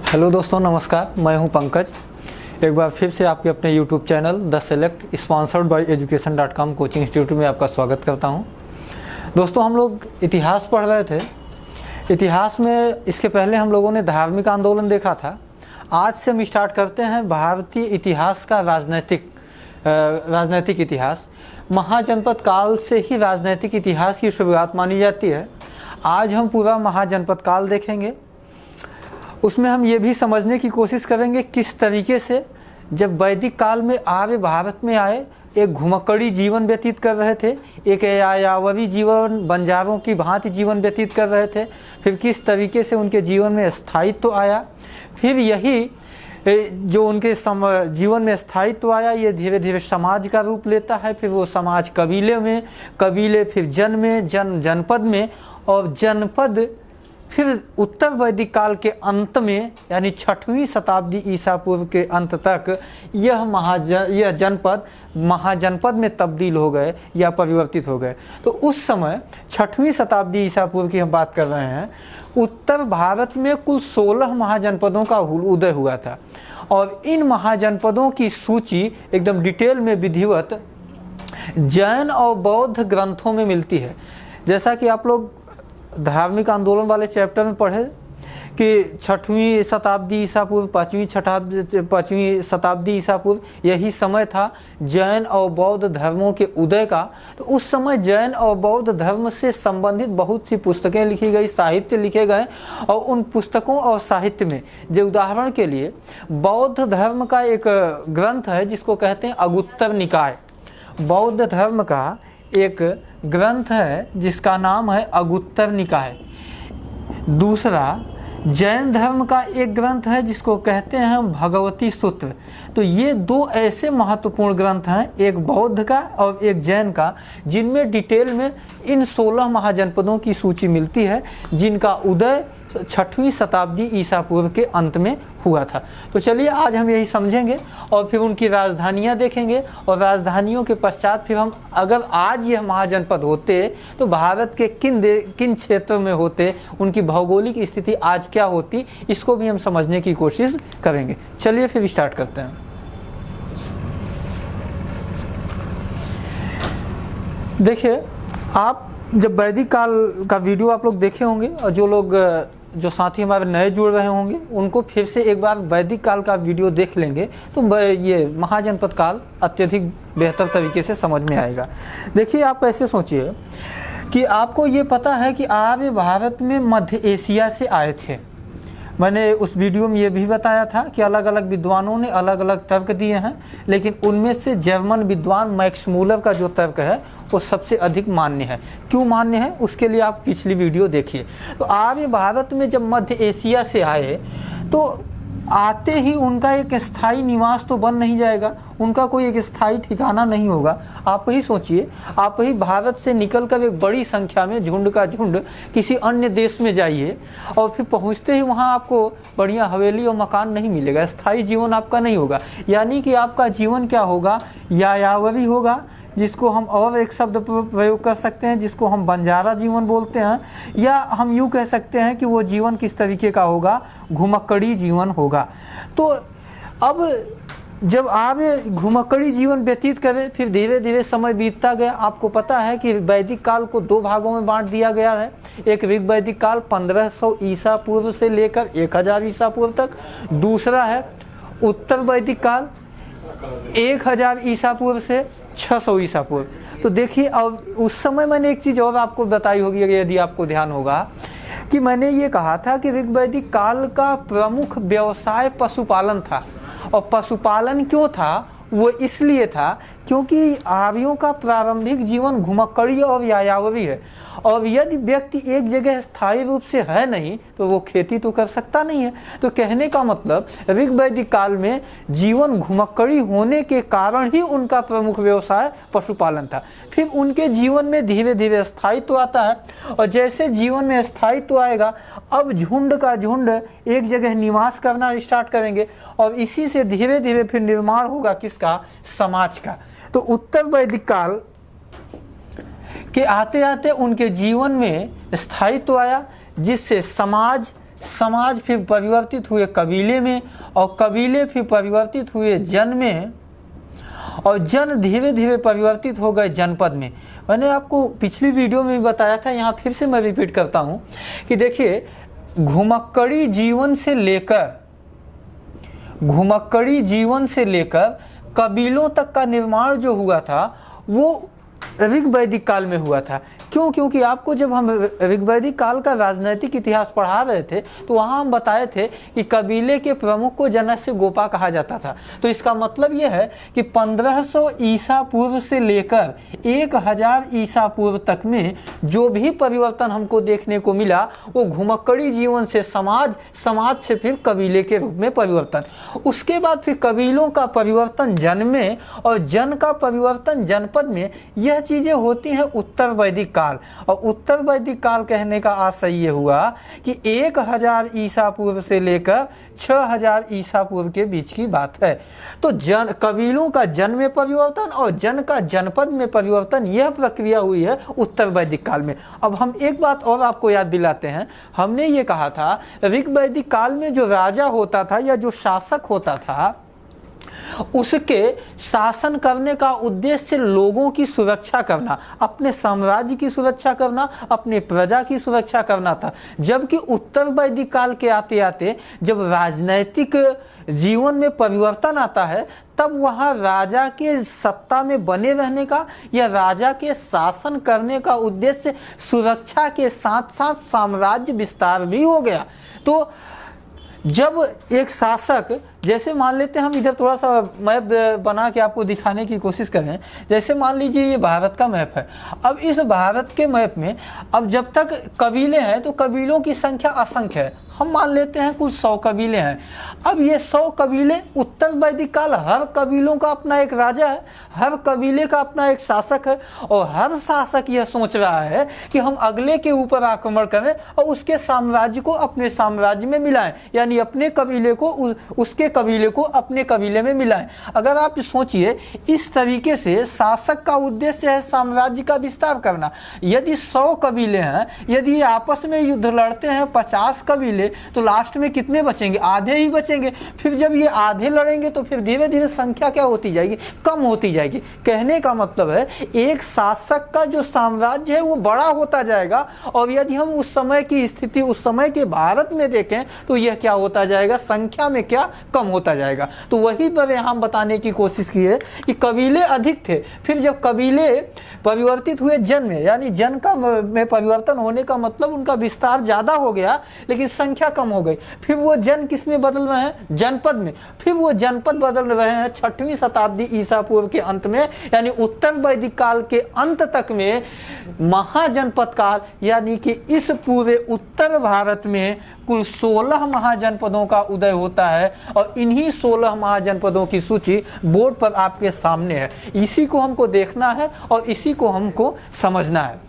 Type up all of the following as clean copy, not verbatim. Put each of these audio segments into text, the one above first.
Hello दोस्तों, नमस्कार। मैं हूं पंकज। एक बार फिर से आपके अपने YouTube channel the select sponsored by education.com coaching institute में आपका स्वागत करता हूं। दोस्तों, हम लोग इतिहास पढ़ रहे थे। इतिहास में इसके पहले हम लोगों ने धार्मिक आंदोलन देखा था। आज से हम स्टार्ट करते हैं भारतीय इतिहास का राजनैतिक इतिहास। महाजनपद काल से ही राजनैतिक इतिहास की शुरुआत मानी जाती है। आज हम पूरा महाजनपद काल देखेंगे। उसमें हम ये भी समझने की कोशिश करेंगे किस तरीके से जब वैदिक काल में आर्य भारत में आए, एक घुमक्कड़ी जीवन व्यतीत कर रहे थे, एक यायावरी जीवन, बंजारों की भांति जीवन व्यतीत कर रहे थे। फिर किस तरीके से उनके जीवन में स्थायित्व आया। फिर यही जो उनके जीवन में स्थायित्व आया, ये धीरे धीरे समाज का रूप लेता है। फिर वो समाज कबीले फिर जनपद में, और जनपद फिर उत्तर वैदिक काल के अंत में यानी 6वीं शताब्दी ईसा पूर्व के अंत तक यह जनपद महाजनपद में तब्दील हो गए या परिवर्तित हो गए। तो उस समय 6वीं शताब्दी ईसा पूर्व की हम बात कर रहे हैं। उत्तर भारत में कुल 16 महाजनपदों का उदय हुआ था, और इन महाजनपदों की सूची एकदम डिटेल में विधिवत जैन और बौद्ध ग्रंथों में मिलती है। जैसा कि आप लोग धार्मिक आंदोलन वाले चैप्टर में पढ़े कि 6वीं शताब्दी ईसा पूर्व, 5वीं शताब्दी ईसा पूर्व यही समय था जैन और बौद्ध धर्मों के उदय का। तो उस समय जैन और बौद्ध धर्म से संबंधित बहुत सी पुस्तकें लिखी गई, साहित्य लिखे गए। और उन पुस्तकों और साहित्य में जो उदाहरण के लिए बौद्ध धर्म का एक ग्रंथ है जिसको कहते हैं अगुत्तर निकाय। बौद्ध धर्म का एक ग्रंथ है जिसका नाम है अगुत्तर निकाय। दूसरा जैन धर्म का एक ग्रंथ है जिसको कहते हैं भगवती सूत्र। तो ये दो ऐसे महत्वपूर्ण ग्रंथ हैं, एक बौद्ध का और एक जैन का, जिनमें डिटेल में इन 16 महाजनपदों की सूची मिलती है जिनका उदय 6वीं शताब्दी ईसा पूर्व के अंत में हुआ था। तो चलिए आज हम यही समझेंगे और फिर उनकी राजधानियां देखेंगे, और राजधानियों के पश्चात फिर हम अगर आज यह महाजनपद होते तो भारत के किन क्षेत्रों में होते, उनकी भौगोलिक स्थिति आज क्या होती, इसको भी हम समझने की कोशिश करेंगे। चलिए फिर स्टार्ट करते हैं। देखिए, आप जब वैदिक काल का वीडियो आप लोग देखे होंगे, और जो साथी हमारे नए जुड़ रहे होंगे उनको फिर से एक बार वैदिक काल का वीडियो देख लेंगे तो ये महाजनपद काल अत्यधिक बेहतर तरीके से समझ में आएगा। देखिए, आप ऐसे सोचिए कि आपको ये पता है कि आर्य भारत में मध्य एशिया से आए थे। मैंने उस वीडियो में ये भी बताया था कि अलग अलग विद्वानों ने अलग अलग तर्क दिए हैं, लेकिन उनमें से जर्मन विद्वान मैक्स मूलर का जो तर्क है वो सबसे अधिक मान्य है। क्यों मान्य है, उसके लिए आप पिछली वीडियो देखिए। तो आर्य भारत में जब मध्य एशिया से आए तो आते ही उनका एक स्थायी निवास तो बन नहीं जाएगा, उनका कोई एक स्थायी ठिकाना नहीं होगा। आप ही सोचिए, आप ही भारत से निकलकर एक बड़ी संख्या में झुंड का झुंड किसी अन्य देश में जाइए, और फिर पहुंचते ही वहां आपको बढ़िया हवेली और मकान नहीं मिलेगा, स्थायी जीवन आपका नहीं होगा। यानी कि आपका जीवन क्या होगा, यायावरी होगा, जिसको हम और एक शब्द प्रयोग कर सकते हैं जिसको हम बंजारा जीवन बोलते हैं, या हम यूँ कह सकते हैं कि वो जीवन किस तरीके का होगा, घुमक्कड़ी जीवन होगा। तो अब जब आप घुमक्कड़ी जीवन व्यतीत करें, फिर धीरे धीरे समय बीतता गया। आपको पता है कि वैदिक काल को 2 भागों में बांट दिया गया है। एक ऋग वैदिक काल 1500 ईसा पूर्व से लेकर 1000 ईसा पूर्व तक, दूसरा है उत्तर वैदिक काल 1000 ईसा पूर्व से 600 ईसा पूर्व। तो देखिए, और उस समय मैंने एक चीज़ और आपको बताई होगी, यदि आपको ध्यान होगा, कि मैंने ये कहा था कि ऋग वैदिक काल का प्रमुख व्यवसाय पशुपालन था। और पशुपालन क्यों था, वो इसलिए था क्योंकि आर्यों का प्रारंभिक जीवन घुमक्कड़ी और यायावरी है, और यदि व्यक्ति एक जगह स्थायी रूप से है नहीं तो वो खेती तो कर सकता नहीं है। तो कहने का मतलब ऋग वैदिक काल में जीवन घुमक्कड़ी होने के कारण ही उनका प्रमुख व्यवसाय पशुपालन था। फिर उनके जीवन में धीरे धीरे स्थायित्व आता है, और जैसे जीवन में स्थायित्व आएगा, अब झुंड का झुंड एक जगह निवास करना स्टार्ट करेंगे, और इसी से धीरे धीरे फिर निर्माण होगा किसका, समाज का। तो उत्तर वैदिक काल के आते आते उनके जीवन में स्थायित्व आया, जिससे समाज समाज फिर परिवर्तित हुए कबीले में, और कबीले फिर परिवर्तित हुए जन में, और जन धीरे धीरे परिवर्तित हो गए जनपद में। मैंने आपको पिछली वीडियो में भी बताया था, यहाँ फिर से मैं रिपीट करता हूँ कि देखिए, घुमक्कड़ी जीवन से लेकर कबीलों तक का निर्माण जो हुआ था वो ऋग्वैदिक काल में हुआ था। क्यों? क्योंकि आपको जब हम ऋग्वैदिक काल का राजनैतिक इतिहास पढ़ा रहे थे तो वहाँ हम बताए थे कि कबीले के प्रमुख को जनस्य गोपा कहा जाता था। तो इसका मतलब यह है कि 1500 ईसा पूर्व से लेकर 1000 ईसा पूर्व तक में जो भी परिवर्तन हमको देखने को मिला वो घुमक्कड़ी जीवन से समाज से फिर कबीले के रूप में परिवर्तन, उसके बाद फिर कबीलों का परिवर्तन जन में, और जन का परिवर्तन जनपद में। यह चीज़ें होती हैं उत्तर वैदिक काल। और उत्तर वैदिक काल कहने का आशय ये हुआ कि 1000 ईसा पूर्व से लेकर 6000 ईसा पूर्व के बीच की बात है। तो कबीलों का जन में परिवर्तन और जन का जनपद में परिवर्तन, यह प्रक्रिया हुई है उत्तर वैदिक काल में। अब हम एक बात और आपको याद दिलाते हैं, हमने ये कहा था ऋग्वैदिक काल में जो राजा होता था या जो शासक होता था उसके शासन करने का उद्देश्य लोगों की सुरक्षा करना, अपने साम्राज्य की सुरक्षा करना, अपने प्रजा की सुरक्षा करना था। जबकि उत्तर वैदिक काल के आते आते जब राजनैतिक जीवन में परिवर्तन आता है तब वहाँ राजा के सत्ता में बने रहने का या राजा के शासन करने का उद्देश्य सुरक्षा के साथ साथ साम्राज्य विस्तार भी हो गया। तो जब एक शासक, जैसे मान लेते हैं हम इधर थोड़ा सा मैप बना के आपको दिखाने की कोशिश करें, जैसे मान लीजिए ये भारत का मैप है। अब इस भारत के मैप में अब जब तक कबीले हैं तो कबीलों की संख्या असंख्य है। हम मान लेते हैं कुल 100 कबीले हैं। अब ये 100 कबीले, उत्तर वैदिक काल हर कबीलों का अपना एक राजा है, हर कबीले का अपना एक शासक है, और हर शासक यह सोच रहा है कि हम अगले के ऊपर आक्रमण करें और उसके साम्राज्य को अपने साम्राज्य में मिलाएं, यानी अपने कबीले को उसके कबीले को अपने कबीले में मिलाएं। अगर आप सोचिए, इस तरीके से शासक का उद्देश्य है साम्राज्य का विस्तार करना। यदि 100 कबीले हैं, यदि आपस में युद्ध लड़ते हैं 50 कबीले, तो लास्ट में कितने बचेंगे? आधे ही बचेंगे। फिर जब ये आधे लड़ेंगे तो फिर धीरे धीरे संख्या क्या होती जाएगी? कम होती जाएगी। कहने का मतलब है एक शासक का जो साम्राज्य है वो बड़ा होता जाएगा, और यदि हम उस समय की स्थिति, उस समय के भारत में देखें तो यह क्या होता जाएगा? संख्या में क्या कम होता जाएगा। तो वही पर हम बताने की कोशिश की है कि कबीले अधिक थे, फिर जब कबीले परिवर्तित हुए जन में, यानी जन का में परिवर्तन होने का मतलब उनका विस्तार ज्यादा हो गया लेकिन संख्या कम हो गई। फिर वो जन किस में बदल रहे हैं? जनपद में। फिर वो जनपद बदल रहे हैं 6वीं शताब्दी ईसा पूर्व के अंत में, यानी उत्तर वैदिक काल के अंत तक में महाजनपद काल, यानी कि इस पूरे उत्तर भारत में कुल 16 महाजनपदों का उदय होता है। और इन्हीं 16 महाजनपदों की सूची बोर्ड पर आपके सामने है। इसी को हमको देखना है और इसी को हमको समझना है।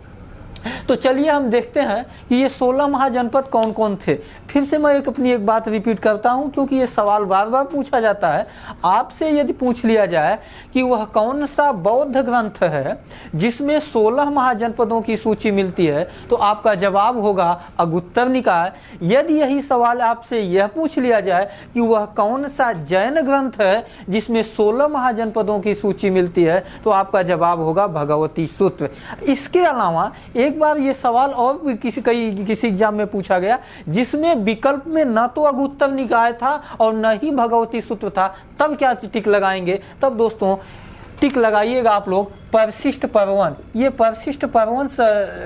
तो चलिए हम देखते हैं कि ये 16 महाजनपद कौन कौन थे। फिर से मैं अपनी एक बात रिपीट करता हूं क्योंकि ये सवाल बार बार पूछा जाता है। आपसे यदि पूछ लिया जाए कि वह कौन सा बौद्ध ग्रंथ है जिसमें 16 महाजनपदों की सूची मिलती है, तो आपका जवाब होगा अगुत्तर निकाय। यदि यही सवाल आपसे यह पूछ लिया जाए कि वह कौन सा जैन ग्रंथ है जिसमें 16 महाजनपदों की सूची मिलती है, तो आपका जवाब होगा भगवती सूत्र। इसके अलावा एक बार ये सवाल और भी किसी एग्जाम में पूछा गया जिसमें विकल्प में न तो अगुत्तर निकाय था और न ही भगवती सूत्र था, तब क्या टिक लगाएंगे? तब दोस्तों टिक लगाइएगा आप लोग परिशिष्ट पर्वन। ये परिशिष्ट पर्वन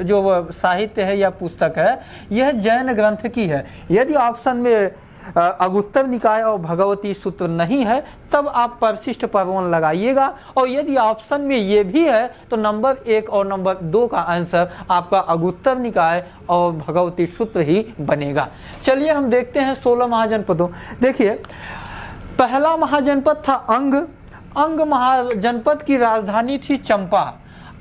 जो साहित्य है या पुस्तक है, यह जैन ग्रंथ की है। यदि ऑप्शन में अगुत्तर निकाय और भगवती सूत्र नहीं है तब आप परिशिष्ट पर्वन लगाइएगा, और यदि ऑप्शन में ये भी है तो नंबर 1 और नंबर 2 का आंसर आपका अगुत्तर निकाय और भगवती सूत्र ही बनेगा। चलिए हम देखते हैं 16 महाजनपदों। देखिए, पहला महाजनपद था अंग। अंग महाजनपद की राजधानी थी चंपा।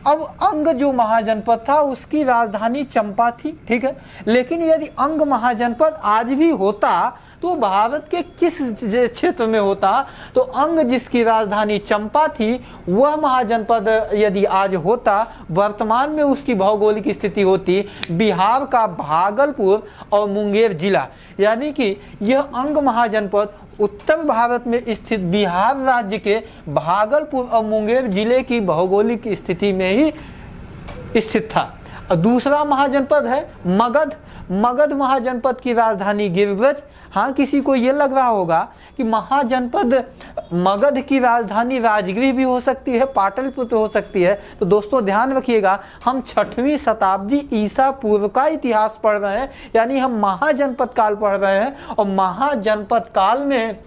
अब अंग जो महाजनपद था उसकी राजधानी चंपा थी, ठीक है। लेकिन यदि अंग महाजनपद आज भी होता तो भारत के किस क्षेत्र में होता, तो अंग जिसकी राजधानी चंपा थी वह महाजनपद यदि आज होता, वर्तमान में उसकी भौगोलिक स्थिति होती बिहार का भागलपुर और मुंगेर जिला। यानी कि यह अंग महाजनपद उत्तर भारत में स्थित बिहार राज्य के भागलपुर और मुंगेर जिले की भौगोलिक स्थिति में ही स्थित था। दूसरा महाजनपद है मगध। मगध महाजनपद की राजधानी गिरिब्रज। हाँ, किसी को ये लग रहा होगा कि महाजनपद मगध की राजधानी राजगृह भी हो सकती है, पाटलिपुत्र हो सकती है। तो दोस्तों ध्यान रखिएगा, हम 6वीं शताब्दी ईसा पूर्व का इतिहास पढ़ रहे हैं, यानी हम महाजनपद काल पढ़ रहे हैं। और महाजनपद काल में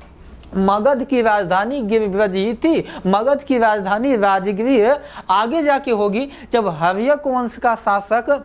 मगध की राजधानी गिरिब्रज ही थी। मगध की राजधानी राजगृह आगे जाके होगी जब हर्यक वंश का शासक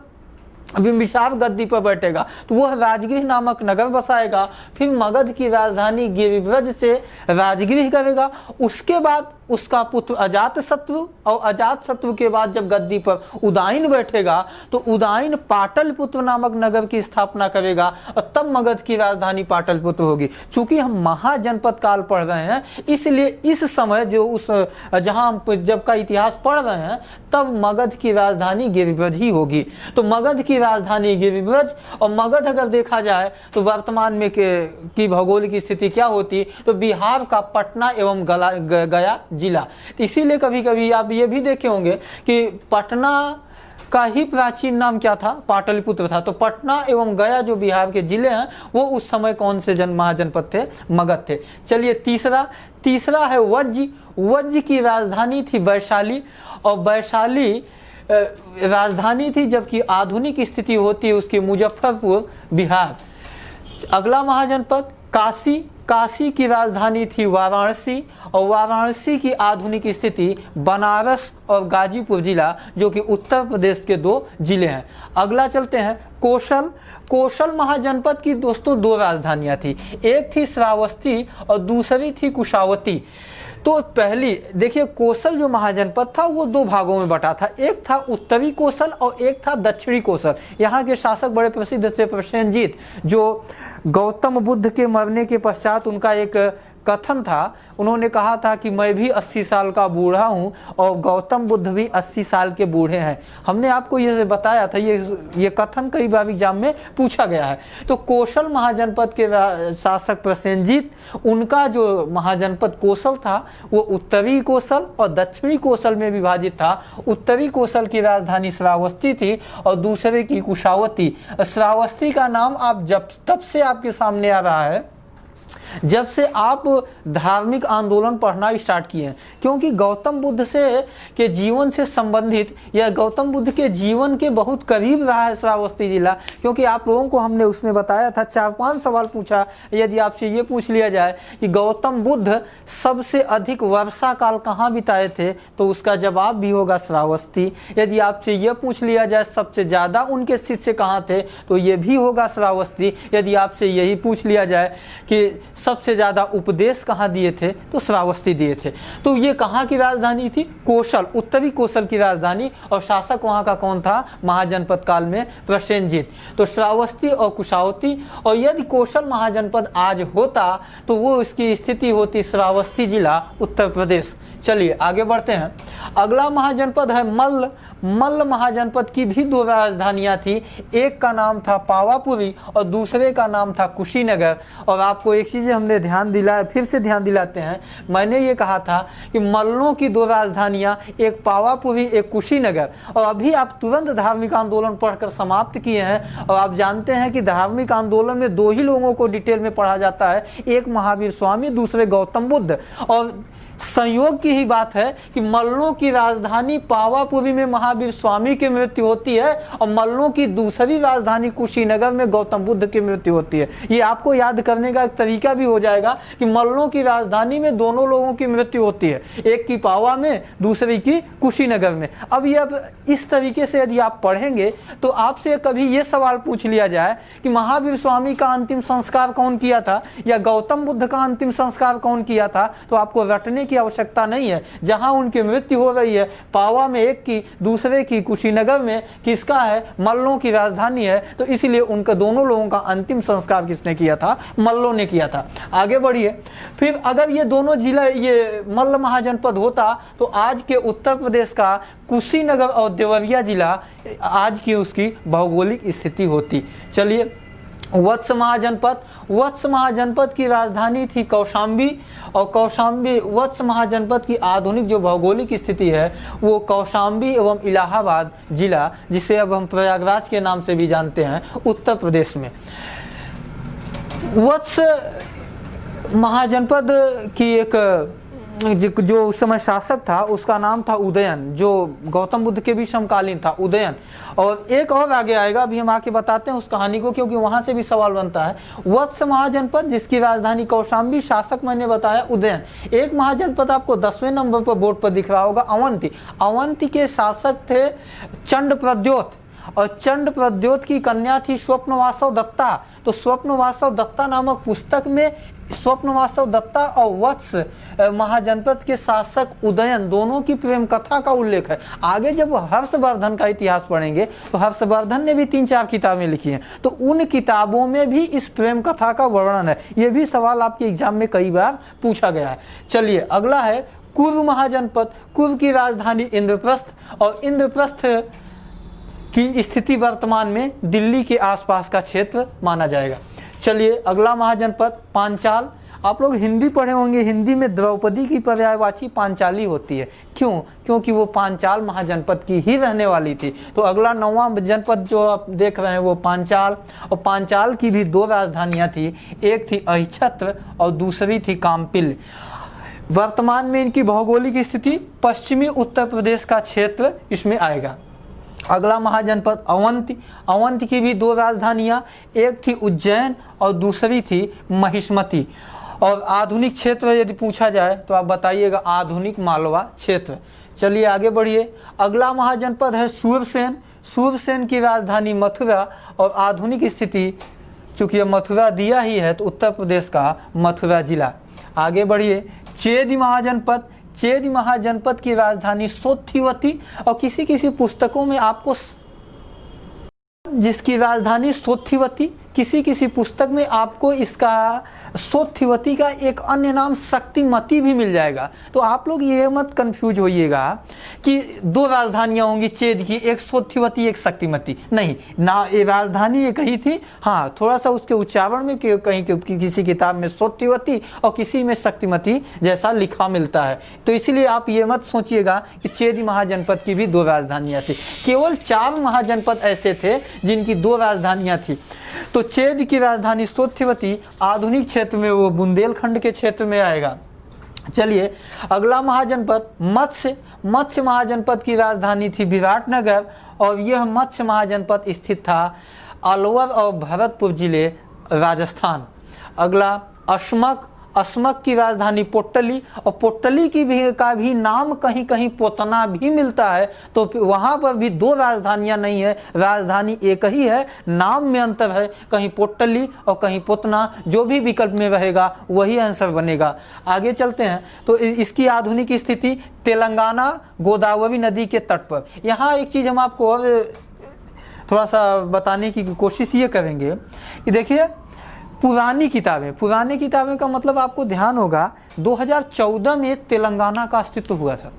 बिंबिसार गद्दी पर बैठेगा तो वह राजगृह नामक नगर बसाएगा। फिर मगध की राजधानी गिरिब्रज से राजगृह करेगा। उसके बाद उसका पुत्र अजातशत्रु, और अजातशत्रु के बाद जब गद्दी पर उदायन बैठेगा तो उदायन पाटलिपुत्र नामक नगर की स्थापना करेगा और तब मगध की राजधानी पाटलिपुत्र होगी। चूंकि हम महाजनपद काल पढ़ रहे हैं इसलिए इस समय जो उस जहां हम जब का इतिहास पढ़ रहे हैं तब मगध की राजधानी गिरिब्रज ही होगी। तो मगध की राजधानी गिरिब्रज, और मगध अगर देखा जाए तो वर्तमान में की भौगोलिक स्थिति क्या होती, तो बिहार का पटना एवं गया जिला। इसीलिए कभी कभी आप ये भी देखे होंगे कि पटना का ही प्राचीन नाम क्या था, पाटलिपुत्र था। तो पटना एवं गया जो बिहार के जिले हैं वो उस समय कौन से महाजनपद थे, मगध थे। चलिए तीसरा है वज्र। वज्र की राजधानी थी वैशाली, और वैशाली राजधानी थी जबकि आधुनिक स्थिति होती उसकी मुजफ्फरपुर बिहार। अगला महाजनपद काशी। काशी की राजधानी थी वाराणसी, और वाराणसी की आधुनिक स्थिति बनारस और गाजीपुर जिला जो कि उत्तर प्रदेश के 2 जिले हैं। अगला चलते हैं कौशल। कौशल महाजनपद की दोस्तों 2 राजधानियां थी, एक थी श्रावस्ती और दूसरी थी कुशावती। तो पहली देखिए कौशल जो महाजनपद था वो 2 भागों में बटा था, एक था उत्तरी कौशल और एक था दक्षिणी कौशल। यहाँ के शासक बड़े प्रसिद्ध थे प्रसेनजीत, जो गौतम बुद्ध के मरने के पश्चात उनका एक कथन था, उन्होंने कहा था कि मैं भी 80 साल का बूढ़ा हूँ और गौतम बुद्ध भी 80 साल के बूढ़े हैं। हमने आपको ये बताया था, ये कथन कई बार एग्जाम में पूछा गया है। तो कौशल महाजनपद के शासक प्रसेनजीत, उनका जो महाजनपद कौशल था वो उत्तरी कौशल और दक्षिणी कौशल में विभाजित था। उत्तरी कौशल की राजधानी श्रावस्ती थी और दूसरे की कुशावती। श्रावस्ती का नाम आप तब से आपके सामने आ रहा है जब से आप धार्मिक आंदोलन पढ़ना स्टार्ट किए हैं, क्योंकि गौतम बुद्ध के जीवन से संबंधित या गौतम बुद्ध के जीवन के बहुत करीब रहा है श्रावस्ती जिला। क्योंकि आप लोगों को हमने उसमें बताया था 4-5 सवाल पूछा, यदि आपसे ये पूछ लिया जाए कि गौतम बुद्ध सबसे अधिक वर्षा काल कहाँ बिताए थे तो उसका जवाब भी होगा श्रावस्ती। यदि आपसे ये पूछ लिया जाए सबसे ज़्यादा उनके शिष्य कहाँ थे तो ये भी होगा श्रावस्ती। यदि आपसे यही पूछ लिया जाए कि सबसे ज़्यादा उपदेश कहाँ दिए थे तो श्रावस्ती दिए थे। तो ये कहाँ की राजधानी थी, कौशल, उत्तरी कौशल की राजधानी, और शासक वहाँ का कौन था महाजनपद काल में, प्रसेनजीत। तो श्रावस्ती और कुशावती। और यदि कौशल महाजनपद आज होता तो वो इसकी स्थिति होती श्रावस्ती जिला, उत्तर प्रदेश। चलिए आगे बढ़ते हैं। अगला महाजनपद है मल्ल। मल्ल महाजनपद की भी 2 राजधानियां थी, एक का नाम था पावापुरी और दूसरे का नाम था कुशीनगर। और आपको एक चीज़ हमने फिर से ध्यान दिलाते हैं, मैंने ये कहा था कि मल्लों की 2 राजधानियां, एक पावापुरी एक कुशीनगर। और अभी आप तुरंत धार्मिक आंदोलन पढ़कर समाप्त किए हैं और आप जानते हैं कि धार्मिक आंदोलन में 2 ही लोगों को डिटेल में पढ़ा जाता है, एक महावीर स्वामी, दूसरे गौतम बुद्ध। और संयोग की ही बात है कि मल्लों की राजधानी पावापुरी में महावीर स्वामी की मृत्यु होती है और मल्लों की दूसरी राजधानी कुशीनगर में गौतम बुद्ध की मृत्यु होती है। ये आपको याद करने का एक तरीका भी हो जाएगा कि मल्लों की राजधानी में दोनों लोगों की मृत्यु होती है, एक की पावा में दूसरी की कुशीनगर में। अब इस तरीके से यदि आप पढ़ेंगे तो आपसे कभी ये सवाल पूछ लिया जाए कि महावीर स्वामी का अंतिम संस्कार कौन किया था या गौतम बुद्ध का अंतिम संस्कार कौन किया था, तो आपको रटने की आवश्यकता नहीं है। जहां उनकी मृत्यु हो रही है, पावा में एक की, दूसरे की कुशीनगर में किसका है, मल्लों की राजधानी है, तो इसलिए उनका दोनों लोगों का अंतिम संस्कार किसने किया था, मल्लों ने किया था। आगे बढ़िए, फिर अगर ये दोनों जिला ये मल्ल महाजनपद होता तो आज के उत्तर प्रदेश का कुशीनगर और देवरिया जिला आज की उसकी भौगोलिक स्थिति होती। चलिए, वत्स महाजनपद, वत्स महाजनपद की राजधानी थी कौशाम्बी, और कौशाम्बी वत्स महाजनपद की आधुनिक जो भौगोलिक स्थिति है वो कौशाम्बी एवं इलाहाबाद जिला, जिसे अब हम प्रयागराज के नाम से भी जानते हैं, उत्तर प्रदेश में। वत्स महाजनपद की एक जो उस समय शासक था उसका नाम था उदयन, जो गौतम बुद्ध के भी समकालीन था, उदयन। और एक और आगे आएगा, अभी हम आके बताते हैं उस कहानी को, क्योंकि वहां से भी सवाल बनता है। वत्स महाजनपद जिसकी राजधानी कौशाम्बी, शासक मैंने बताया उदयन। एक महाजनपद आपको 10वें नंबर पर बोर्ड पर दिख रहा होगा, अवंती। अवंती के शासक थे चंड प्रद्योत, और चंड प्रद्योत की कन्या थी स्वप्नवासव दत्ता। तो स्वप्नवासव दत्ता नामक पुस्तक में स्वप्नवासव दत्ता और वत्स महाजनपद के शासक उदयन दोनों की प्रेम कथा का उल्लेख है। आगे जब हर्षवर्धन का इतिहास पढ़ेंगे तो हर्षवर्धन ने भी 3-4 किताबें लिखी हैं, तो उन किताबों में भी इस प्रेम कथा का वर्णन है। ये भी सवाल आपके एग्जाम में कई बार पूछा गया है। चलिए, अगला है कुर्म महाजनपद। कुर्म की राजधानी इंद्रप्रस्थ, और इंद्रप्रस्थ की स्थिति वर्तमान में दिल्ली के आसपास का क्षेत्र माना जाएगा। चलिए, अगला महाजनपद पांचाल। आप लोग हिंदी पढ़े होंगे, हिंदी में द्रौपदी की पर्यायवाची पांचाली होती है। क्यों? क्योंकि वो पांचाल महाजनपद की ही रहने वाली थी। तो अगला 9वां जनपद जो आप देख रहे हैं वो पांचाल, और पांचाल की भी 2 राजधानियां थी, एक थी अहिछत्र और दूसरी थी काम्पिल। वर्तमान में इनकी भौगोलिक स्थिति पश्चिमी उत्तर प्रदेश का क्षेत्र इसमें आएगा। अगला महाजनपद अवंती। अवंती की भी 2 राजधानियां, एक थी उज्जैन और दूसरी थी महिष्मती। और आधुनिक क्षेत्र यदि पूछा जाए तो आप बताइएगा आधुनिक मालवा क्षेत्र। चलिए आगे बढ़िए, अगला महाजनपद है सूरसेन। सूरसेन की राजधानी मथुरा, और आधुनिक स्थिति चूंकि मथुरा दिया ही है तो उत्तर प्रदेश का मथुरा जिला। आगे बढ़िए, चेदी महाजनपद। चेदी महाजनपद की राजधानी सोत्थिवती, और किसी किसी पुस्तकों में आपको जिसकी राजधानी सोत्थिवती, किसी किसी पुस्तक में आपको इसका सोत्थिवती का एक अन्य नाम शक्तिमती भी मिल जाएगा। तो आप लोग ये मत कंफ्यूज होइएगा कि 2 राजधानियां होंगी चेद की, एक सोत्थिवती एक शक्तिमती, नहीं ना, ये राजधानी एक ही थी। हाँ, थोड़ा सा उसके उच्चारण में कहीं किसी किताब में सोत्थिवती और किसी में शक्तिमती जैसा लिखा मिलता है। तो इसीलिए आप ये मत सोचिएगा कि चेदी महाजनपद की भी 2 राजधानियाँ थी। केवल 4 महाजनपद ऐसे थे जिनकी 2 राजधानियाँ थी। तो चेद की राजधानी सोत्थिवती, आधुनिक क्षेत्र में वो बुंदेलखंड के क्षेत्र में आएगा। चलिए, अगला महाजनपद मत्स्य। मत्स्य महाजनपद की राजधानी थी विराटनगर, और यह मत्स्य महाजनपद स्थित था अलवर और भरतपुर जिले, राजस्थान। अगला अशमक। असमक की राजधानी पोट्टली, और पोट्टली की का भी नाम कहीं कहीं पोतना भी मिलता है। तो वहाँ पर भी 2 राजधानियाँ नहीं है, राजधानी एक ही है, नाम में अंतर है, कहीं पोट्टली और कहीं पोतना। जो भी विकल्प में रहेगा वही आंसर बनेगा। आगे चलते हैं, तो इसकी आधुनिक स्थिति तेलंगाना गोदावरी नदी के तट पर। यहाँ एक चीज़ हम आपको और थोड़ा सा बताने की कोशिश ये करेंगे कि देखिए, पुरानी किताबें का मतलब आपको ध्यान होगा 2014 में तेलंगाना का अस्तित्व हुआ था।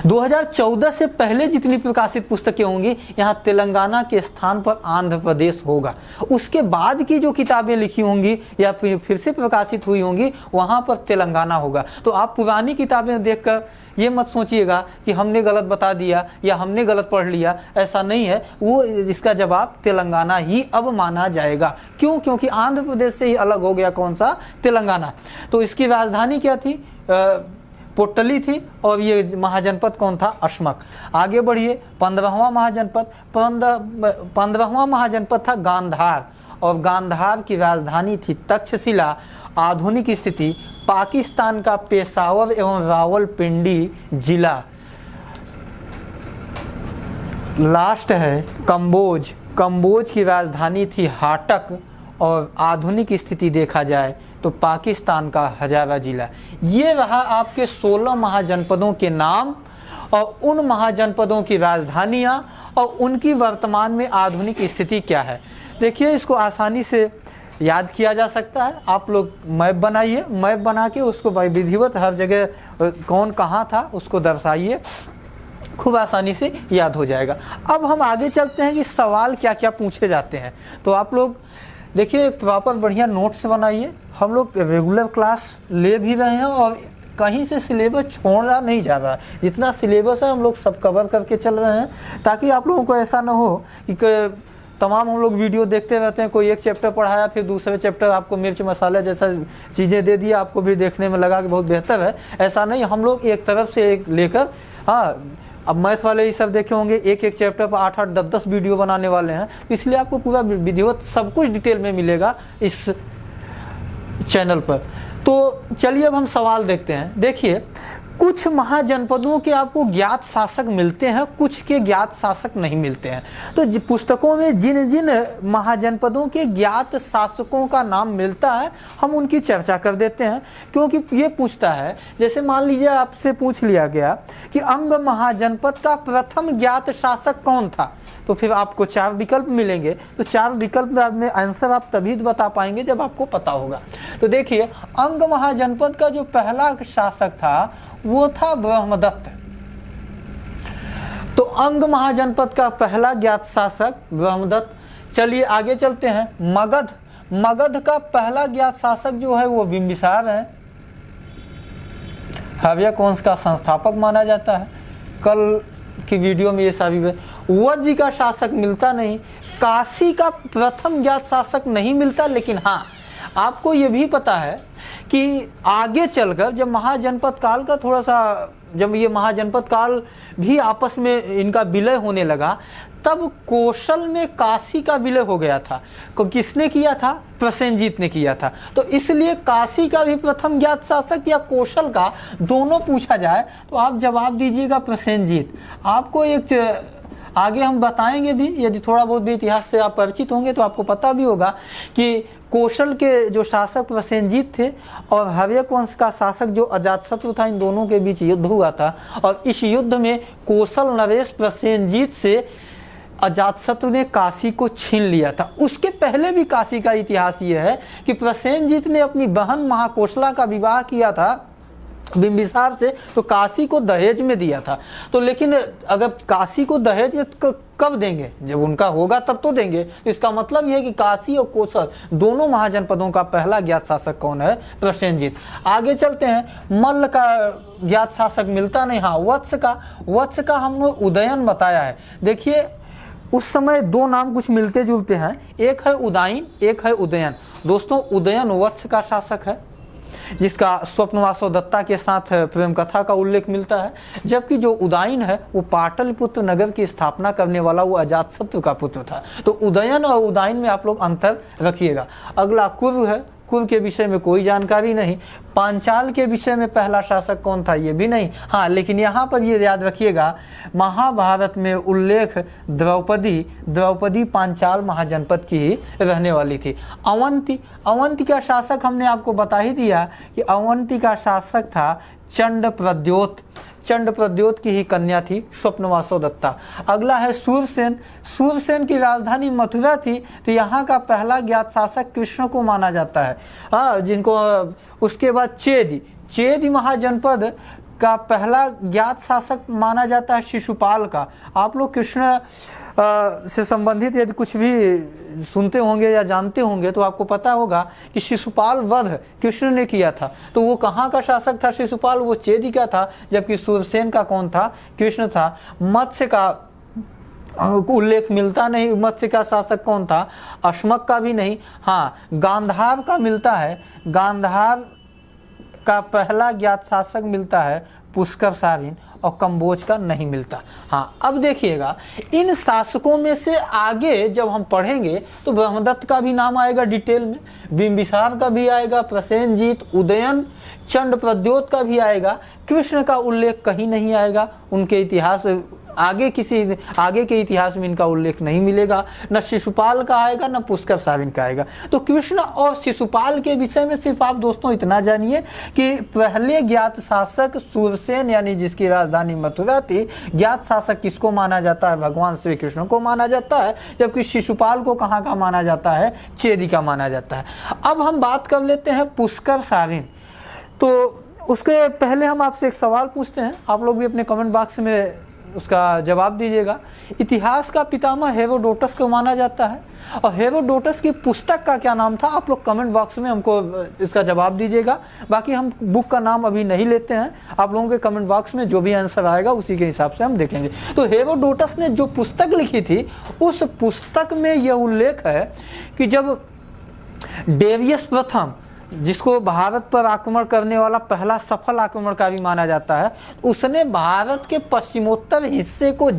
2014 से पहले जितनी प्रकाशित पुस्तकें होंगी, यहाँ तेलंगाना के स्थान पर आंध्र प्रदेश होगा। उसके बाद की जो किताबें लिखी होंगी या फिर से प्रकाशित हुई होंगी, वहाँ पर तेलंगाना होगा। तो आप पुरानी किताबें देखकर ये मत सोचिएगा कि हमने गलत बता दिया या हमने गलत पढ़ लिया, ऐसा नहीं है। वो इसका जवाब तेलंगाना ही अब माना जाएगा। क्यों? क्योंकि आंध्र प्रदेश से ही अलग हो गया कौन सा, तेलंगाना। तो इसकी राजधानी क्या थी, पोट्टली थी, और ये महाजनपद कौन था, अशमक। आगे बढ़िए, 15वां महाजनपद था गांधार, और गांधार की राजधानी थी तक्षशिला। आधुनिक स्थिति पाकिस्तान का पेशावर एवं रावलपिंडी जिला। लास्ट है कंबोज। कंबोज की राजधानी थी हाटक, और आधुनिक स्थिति देखा जाए तो पाकिस्तान का हजारा जिला। ये रहा आपके 16 महाजनपदों के नाम और उन महाजनपदों की राजधानियाँ और उनकी वर्तमान में आधुनिक स्थिति क्या है। देखिए, इसको आसानी से याद किया जा सकता है। आप लोग मैप बनाइए, मैप बना के उसको विधिवत हर जगह कौन कहाँ था उसको दर्शाइए, खूब आसानी से याद हो जाएगा। अब हम आगे चलते हैं कि सवाल क्या क्या पूछे जाते हैं। तो आप लोग देखिए, प्रॉपर बढ़िया नोट्स बनाइए। हम लोग रेगुलर क्लास ले भी रहे हैं और कहीं से सिलेबस छोड़ा नहीं जा रहा है। जितना सिलेबस है हम लोग सब कवर करके चल रहे हैं, ताकि आप लोगों को ऐसा ना हो कि तमाम हम लोग वीडियो देखते रहते हैं, कोई एक चैप्टर पढ़ाया फिर दूसरे चैप्टर आपको मिर्च मसाला जैसा चीज़ें दे दिया, आपको भी देखने में लगा कि बहुत बेहतर है। ऐसा नहीं, हम लोग एक तरफ से एक लेकर, हाँ अब मैथ वाले ही सब देखे होंगे, एक एक चैप्टर पर 8-8, 10-10 वीडियो बनाने वाले हैं, इसलिए आपको पूरा विधिवत सब कुछ डिटेल में मिलेगा इस चैनल पर। तो चलिए अब हम सवाल देखते हैं। देखिए, कुछ महाजनपदों के आपको ज्ञात शासक मिलते हैं, कुछ के ज्ञात शासक नहीं मिलते हैं। तो पुस्तकों में जिन जिन महाजनपदों के ज्ञात शासकों का नाम मिलता है हम उनकी चर्चा कर देते हैं, क्योंकि ये पूछता है, जैसे मान लीजिए आपसे पूछ लिया गया कि अंग महाजनपद का प्रथम ज्ञात शासक कौन था, तो फिर आपको 4 विकल्प मिलेंगे। तो 4 विकल्प में आंसर आप तभी बता पाएंगे जब आपको पता होगा। तो देखिए, अंग महाजनपद का जो पहला शासक था वो था ब्रह्मदत्त। तो अंग महाजनपद का पहला ज्ञात शासक ब्रह्मदत्त। चलिए आगे चलते हैं। मगध, मगध का पहला ज्ञात शासक जो है वो बिंबिसार है। हव्यक का संस्थापक माना जाता है। कल की वीडियो में ये सारी वज्र का शासक मिलता नहीं। काशी का प्रथम ज्ञात शासक नहीं मिलता, लेकिन हाँ आपको ये भी पता है कि आगे चलकर जब महाजनपद काल का थोड़ा सा, जब ये महाजनपद काल भी आपस में इनका विलय होने लगा, तब कौशल में काशी का विलय हो गया था। किसने किया था? प्रसेनजीत ने किया था। तो इसलिए काशी का भी प्रथम ज्ञात शासक या कौशल का, दोनों पूछा जाए तो आप जवाब दीजिएगा प्रसेनजीत। आपको एक आगे हम बताएंगे भी, यदि थोड़ा बहुत भी इतिहास से आप परिचित होंगे तो आपको पता भी होगा कि कौशल के जो शासक प्रसेनजीत थे और हव्यक वंश का शासक जो अजातशत्रु था, इन दोनों के बीच युद्ध हुआ था और इस युद्ध में कौशल नरेश प्रसेनजीत से अजातशत्रु ने काशी को छीन लिया था। उसके पहले भी काशी का इतिहास ये है कि प्रसेनजीत ने अपनी बहन महाकोशला का विवाह किया था बिंबिसार से, तो काशी को दहेज में दिया था। तो लेकिन अगर काशी को दहेज में कब देंगे? जब उनका होगा तब तो देंगे। तो इसका मतलब यह है कि काशी और कौशल दोनों महाजनपदों का पहला ज्ञात शासक कौन है? प्रसेनजीत। आगे चलते हैं। मल्ल का ज्ञात शासक मिलता नहीं। हाँ, वत्स का हमने उदयन बताया है। देखिए, उस समय 2 नाम कुछ मिलते जुलते हैं, एक है उदायन, एक है उदयन। दोस्तों, उदयन वत्स का शासक है जिसका स्वप्नवासव दत्ता के साथ प्रेम कथा का उल्लेख मिलता है, जबकि जो उदायन है वो पाटलिपुत्र नगर की स्थापना करने वाला वो अजातशत्रु का पुत्र था। तो उदयन और उदायन में आप लोग अंतर रखिएगा। अगला कुरु है। कुरु के विषय में कोई जानकारी नहीं। पांचाल के विषय में पहला शासक कौन था? ये भी नहीं। हाँ, लेकिन यहाँ पर ये याद रखिएगा, महाभारत में उल्लेख द्रौपदी पांचाल महाजनपद की ही रहने वाली थी। अवंती का शासक हमने आपको बता ही दिया कि अवंती का शासक था चंडप्रद्योत। चंडप्रद्योत की ही कन्या थी स्वप्नवासव दत्ता। अगला है सूरसेन की राजधानी मथुरा थी, तो यहाँ का पहला ज्ञात शासक कृष्ण को माना जाता है। हाँ, जिनको उसके बाद चेदी महाजनपद का पहला ज्ञात शासक माना जाता है शिशुपाल का। आप लोग कृष्ण से संबंधित यदि कुछ भी सुनते होंगे या जानते होंगे तो आपको पता होगा कि शिशुपाल वध कृष्ण ने किया था। तो वो कहाँ का शासक था शिशुपाल? वो चेदी का था, जबकि सूरसेन का कौन था? कृष्ण था। मत्स्य का उल्लेख मिलता नहीं। मत्स्य का शासक कौन था? अश्मक का भी नहीं। हाँ, गांधार का मिलता है। गांधार का पहला ज्ञात शासक मिलता है पुष्कर साविन और कंबोज का नहीं मिलता। हाँ, अब देखिएगा, इन शासकों में से आगे जब हम पढ़ेंगे तो ब्रह्मदत्त का भी नाम आएगा डिटेल में, बिंबिसार का भी आएगा, प्रसेनजीत, उदयन, चंडप्रद्योत का भी आएगा। कृष्ण का उल्लेख कहीं नहीं आएगा, उनके इतिहास आगे के इतिहास में इनका उल्लेख नहीं मिलेगा, न शिशुपाल का आएगा न पुष्कर साविन का आएगा। तो कृष्ण और शिशुपाल के विषय में सिर्फ आप दोस्तों इतना जानिए कि पहले ज्ञात शासक सूरसेन यानी जिसकी राजधानी मथुरा थी, ज्ञात शासक किसको माना जाता है? भगवान श्री कृष्ण को माना जाता है, जबकि शिशुपाल को कहाँ का माना जाता है? चेदी का माना जाता है। अब हम बात कर लेते हैं पुष्कर साविन। तो उसके पहले हम आपसे एक सवाल पूछते हैं, आप लोग भी अपने कमेंट बॉक्स में उसका जवाब दीजिएगा। इतिहास का पितामह हेरोडोटस को माना जाता है, और हेरोडोटस की पुस्तक का क्या नाम था? आप लोग कमेंट बॉक्स में हमको इसका जवाब दीजिएगा। बाकी हम बुक का नाम अभी नहीं लेते हैं, आप लोगों के कमेंट बॉक्स में जो भी आंसर आएगा उसी के हिसाब से हम देखेंगे। तो हेरोडोटस ने जो पुस्तक लिखी थी, उस पुस्तक में यह उल्लेख है कि जब डेरियस प्रथम, जिसको भारत पर आक्रमण करने वाला पहला सफल आक्रमणकारी माना जाता है, उसने भारत के पश्चिमोत्तर हिस्से को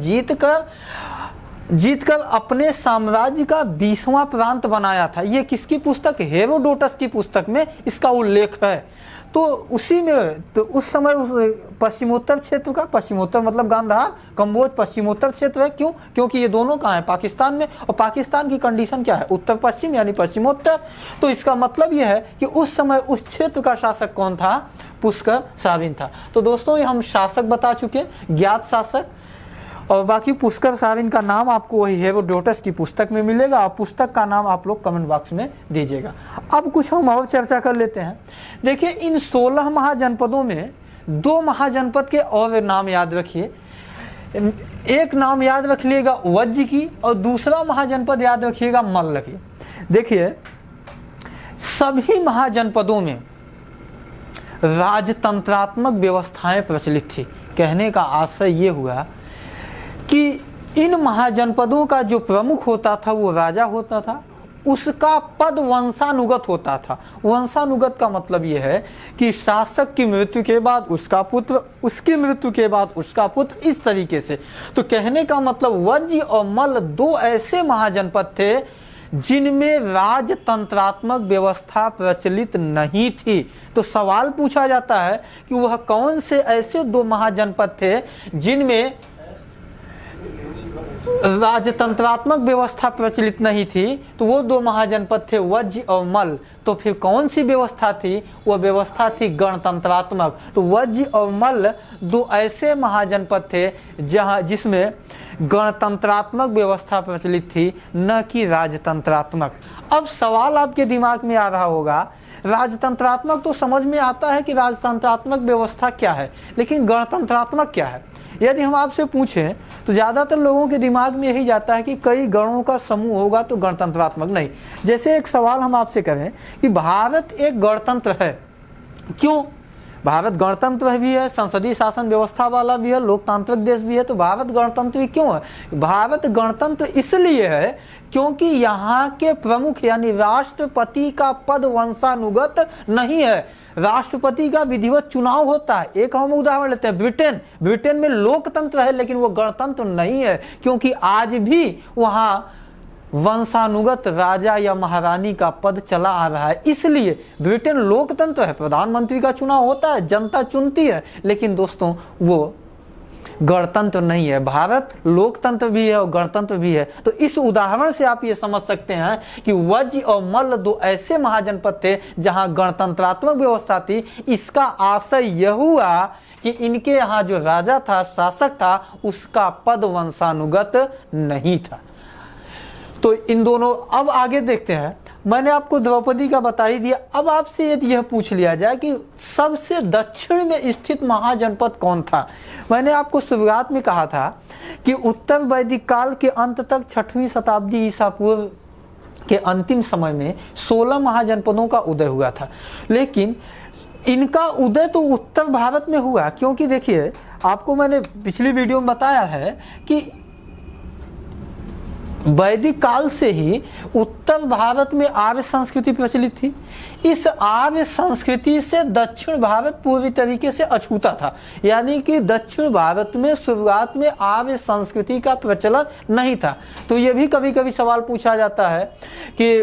जीतकर अपने साम्राज्य का 20वां प्रांत बनाया था। ये किसकी पुस्तक? हेरोडोटस की पुस्तक में इसका उल्लेख है। तो उसी में तो उस समय उस पश्चिमोत्तर क्षेत्र का, पश्चिमोत्तर मतलब गांधार, कम्बोज पश्चिमोत्तर क्षेत्र है। क्यों? क्योंकि ये दोनों कहाँ है? पाकिस्तान में। और पाकिस्तान की कंडीशन क्या है? उत्तर पश्चिम यानी पश्चिमोत्तर। तो इसका मतलब ये है कि उस समय उस क्षेत्र का शासक कौन था? पुष्कर साविन था। तो दोस्तों ये हम शासक बता चुके, ज्ञात शासक, और बाकी पुष्कर साविन का नाम आपको वही हेरोडोटस की पुस्तक में मिलेगा। और पुस्तक का नाम आप लोग कमेंट बॉक्स में दीजिएगा। अब कुछ हम और चर्चा कर लेते हैं। देखिए, इन 16 महाजनपदों में 2 महाजनपद के और नाम याद रखिए। एक नाम याद रख लीजिएगा वज्र की, और दूसरा महाजनपद याद रखिएगा मल्ल की। देखिए, सभी महाजनपदों में राजतंत्रात्मक व्यवस्थाएं प्रचलित थी। कहने का आशय ये हुआ कि इन महाजनपदों का जो प्रमुख होता था वो राजा होता था, उसका पद वंशानुगत होता था। वंशानुगत का मतलब यह है कि शासक की मृत्यु के बाद उसका पुत्र, उसकी मृत्यु के बाद उसका पुत्र, इस तरीके से। तो कहने का मतलब वज्र और मल्ल 2 ऐसे महाजनपद थे जिनमें राजतंत्रात्मक व्यवस्था प्रचलित नहीं थी। तो सवाल पूछा जाता है कि वह कौन से ऐसे 2 महाजनपद थे जिनमें राजतंत्रात्मक व्यवस्था प्रचलित नहीं थी? तो वो 2 महाजनपद थे वज्र और मल्ल। तो फिर कौन सी व्यवस्था थी? वह व्यवस्था थी गणतंत्रात्मक। तो वज्र और मल्ल 2 ऐसे महाजनपद थे जिसमें गणतंत्रात्मक व्यवस्था प्रचलित थी, न कि राजतंत्रात्मक। अब सवाल आपके दिमाग में आ रहा होगा, राजतंत्रात्मक तो समझ में आता है कि राजतंत्रात्मक व्यवस्था क्या है, लेकिन गणतंत्रात्मक क्या है? यदि हम आपसे पूछें तो ज़्यादातर लोगों के दिमाग में यही जाता है कि कई गणों का समूह होगा तो गणतंत्रात्मक। नहीं। जैसे एक सवाल हम आपसे करें कि भारत एक गणतंत्र है, क्यों? भारत गणतंत्र भी है, संसदीय शासन व्यवस्था वाला भी है, लोकतांत्रिक देश भी है, तो भारत गणतंत्र क्यों है? भारत गणतंत्र इसलिए है क्योंकि यहाँ के प्रमुख यानी राष्ट्रपति का पद वंशानुगत नहीं है। राष्ट्रपति का विधिवत चुनाव होता है। एक हम उदाहरण लेते हैं ब्रिटेन में लोकतंत्र है लेकिन वो गणतंत्र नहीं है, क्योंकि आज भी वहाँ वंशानुगत राजा या महारानी का पद चला आ रहा है। इसलिए ब्रिटेन लोकतंत्र है, प्रधानमंत्री का चुनाव होता है, जनता चुनती है, लेकिन दोस्तों वो गणतंत्र नहीं है। भारत लोकतंत्र भी है और गणतंत्र भी है। तो इस उदाहरण से आप ये समझ सकते हैं कि वज्र और मल्ल 2 ऐसे महाजनपद थे जहां गणतंत्रात्मक व्यवस्था थी। इसका आशय यह हुआ कि इनके यहाँ जो राजा था, शासक था, उसका पद वंशानुगत नहीं था। तो इन दोनों, अब आगे देखते हैं। मैंने आपको द्रौपदी का बता ही दिया। अब आपसे यदि यह पूछ लिया जाए कि सबसे दक्षिण में स्थित महाजनपद कौन था? मैंने आपको शुरुआत में कहा था कि उत्तर वैदिक काल के अंत तक 6वीं शताब्दी ईसा पूर्व के अंतिम समय में 16 महाजनपदों का उदय हुआ था, लेकिन इनका उदय तो उत्तर भारत में हुआ। क्योंकि देखिए, आपको मैंने पिछली वीडियो में बताया है कि वैदिक काल से ही उत्तर भारत में आर्य संस्कृति प्रचलित थी। इस आर्य संस्कृति से दक्षिण भारत पूरी तरीके से अछूता था, यानी कि दक्षिण भारत में शुरुआत में आर्य संस्कृति का प्रचलन नहीं था। तो ये भी कभी कभी सवाल पूछा जाता है कि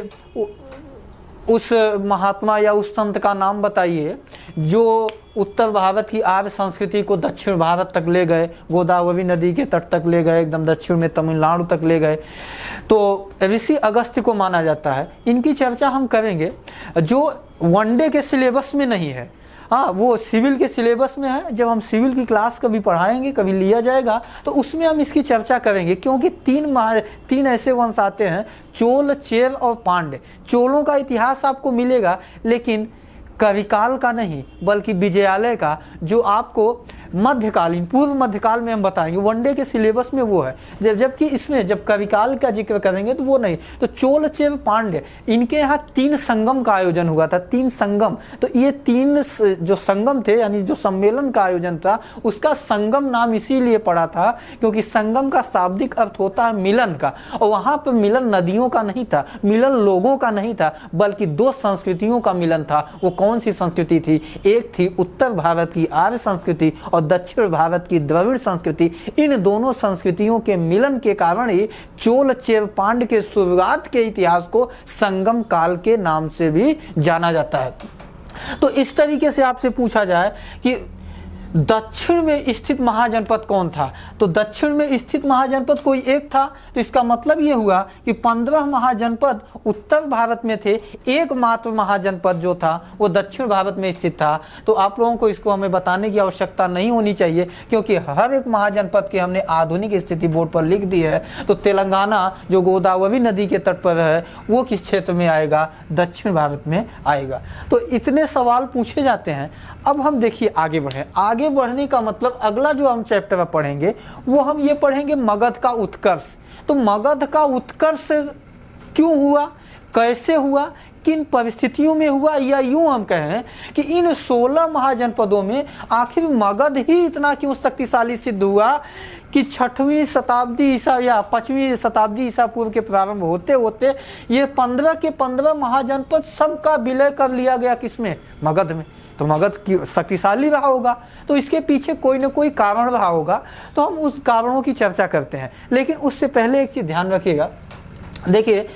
उस महात्मा या उस संत का नाम बताइए जो उत्तर भारत की आर्य संस्कृति को दक्षिण भारत तक ले गए, गोदावरी नदी के तट तक ले गए, एकदम दक्षिण में तमिलनाडु तक ले गए। तो ऋषि अगस्त्य को माना जाता है। इनकी चर्चा हम करेंगे जो वनडे के सिलेबस में नहीं है, हाँ वो सिविल के सिलेबस में है। जब हम सिविल की क्लास कभी पढ़ाएंगे, कभी लिया जाएगा, तो उसमें हम इसकी चर्चा करेंगे, क्योंकि तीन ऐसे वंश आते हैं, चोल, चेर और पांड्य। चोलों का इतिहास आपको मिलेगा लेकिन कविकाल का नहीं, बल्कि विजयालय का, जो आपको मध्यकालीन पूर्व मध्यकाल में हम बताएंगे। वनडे के सिलेबस में वो है, जबकि इसमें जब कविकाल का जिक्र करेंगे तो वो नहीं। तो चोल, चेर, पांड्य, इनके यहाँ 3 संगम का आयोजन हुआ था, 3 संगम। तो ये 3 जो संगम थे, यानी जो सम्मेलन का आयोजन था, उसका संगम नाम इसीलिए पड़ा था क्योंकि संगम का शाब्दिक अर्थ होता है मिलन का, और वहाँ पर मिलन नदियों का नहीं था, मिलन लोगों का नहीं था, बल्कि 2 संस्कृतियों का मिलन था। वो कौन सी संस्कृति थी? एक थी उत्तर भारत की आर्य संस्कृति और दक्षिण भारत की द्रविड़ संस्कृति। इन दोनों संस्कृतियों के मिलन के कारण ही चोल, चेर, पांड्य के शुरुआत के इतिहास को संगम काल के नाम से भी जाना जाता है। तो इस तरीके से आपसे पूछा जाए कि दक्षिण में स्थित महाजनपद कौन था, तो दक्षिण में स्थित महाजनपद कोई एक था। तो इसका मतलब ये हुआ कि 15 महाजनपद उत्तर भारत में थे, एकमात्र महाजनपद जो था वो दक्षिण भारत में स्थित था। तो आप लोगों को इसको हमें बताने की आवश्यकता नहीं होनी चाहिए, क्योंकि हर एक महाजनपद की हमने आधुनिक स्थिति बोर्ड पर लिख दी है। तो तेलंगाना जो गोदावरी नदी के तट पर है वो किस क्षेत्र में आएगा? दक्षिण भारत में आएगा। तो इतने सवाल पूछे जाते हैं। अब हम देखिए आगे बढ़े। आगे बढ़ने का मतलब अगला जो हम चैप्टर में पढ़ेंगे वो हम ये पढ़ेंगे मगध का उत्कर्ष। तो मगध का उत्कर्ष क्यों हुआ, कैसे हुआ, किन परिस्थितियों में हुआ, या यूं हम कहें कि इन 16 महाजनपदों में आखिर मगध ही इतना क्यों शक्तिशाली सिद्ध हुआ कि 6वीं शताब्दी ईसा या 5वीं शताब्दी ईसा पूर्व के प्रारंभ होते होते ये 15 के 15 महाजनपद सबका विलय कर लिया गया किसमें? मगध में। तो मगध की शक्तिशाली रहा होगा, तो इसके पीछे कोई ना कोई कारण रहा होगा। तो हम उस कारणों की चर्चा करते हैं, लेकिन उससे पहले एक चीज़ ध्यान रखिएगा। देखिए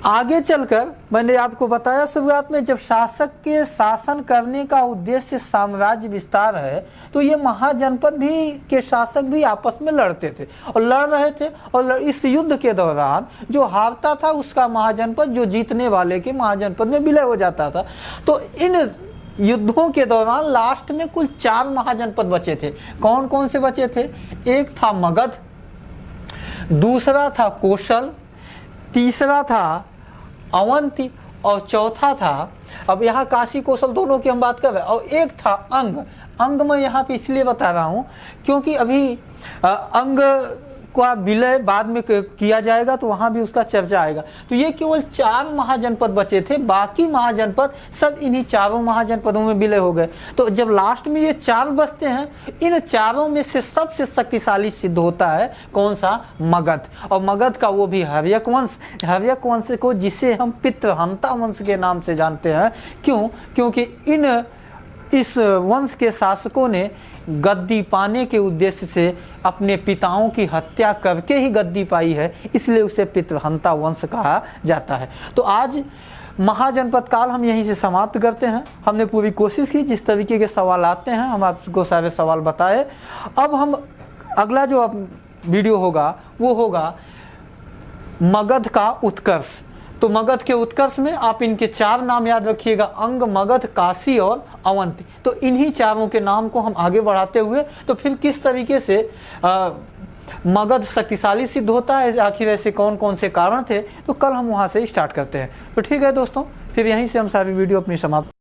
आगे चलकर मैंने आपको बताया शुरुआत में, जब शासक के शासन करने का उद्देश्य साम्राज्य विस्तार है, तो ये महाजनपद भी के शासक भी आपस में लड़ते थे और लड़ रहे थे। और इस युद्ध के दौरान जो हारता था उसका महाजनपद जो जीतने वाले के महाजनपद में विलय हो जाता था। तो इन युद्धों के दौरान लास्ट में कुल 4 महाजनपद बचे थे। कौन कौन से बचे थे? एक था मगध, दूसरा था कोशल, तीसरा था अवंती और चौथा था, अब यहाँ काशी कौशल दोनों की हम बात कर रहे हैं, और एक था अंग। अंग मैं यहाँ पे इसलिए बता रहा हूँ क्योंकि अभी अंग का विलय बाद में किया जाएगा तो वहाँ भी उसका चर्चा आएगा। तो ये केवल 4 महाजनपद बचे थे, बाकी महाजनपद सब इन्हीं 4 महाजनपदों में विलय हो गए। तो जब लास्ट में ये 4 बचते हैं, इन 4 में से सबसे शक्तिशाली सिद्ध होता है कौन सा? मगध। और मगध का वो भी हर्यक वंश, हर्यक वंश को जिसे हम पितृहंता वंश के नाम से जानते हैं। क्यों? क्योंकि इस वंश के शासकों ने गद्दी पाने के उद्देश्य से अपने पिताओं की हत्या करके ही गद्दी पाई है, इसलिए उसे पितृहंता वंश कहा जाता है। तो आज महाजनपद काल हम यहीं से समाप्त करते हैं। हमने पूरी कोशिश की, जिस तरीके के सवाल आते हैं हम आपको सारे सवाल बताए। अब हम अगला जो वीडियो होगा वो होगा मगध का उत्कर्ष। तो मगध के उत्कर्ष में आप इनके 4 नाम याद रखिएगा, अंग, मगध, काशी और अवंती। तो इन्हीं 4 के नाम को हम आगे बढ़ाते हुए तो फिर किस तरीके से मगध शक्तिशाली सिद्ध होता है, आखिर ऐसे कौन कौन से कारण थे, तो कल हम वहाँ से स्टार्ट करते हैं। तो ठीक है दोस्तों, फिर यहीं से हम सारी वीडियो अपनी समाप्त